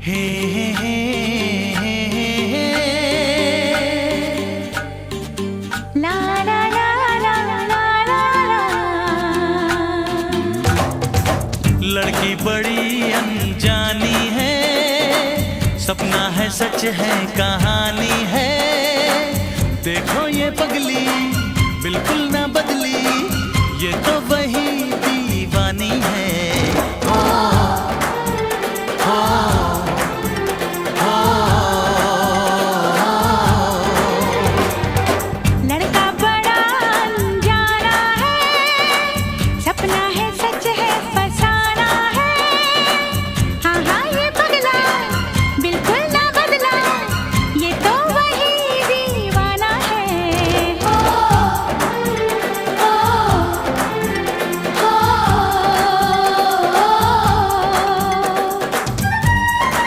हे हे हे हे हे ला ला ला ला ला ला ला। लड़की बड़ी अनजानी है, सपना है सच है कहानी है। देखो ये पगली बिल्कुल ना बदली, ये तो वही दीवानी है। ओ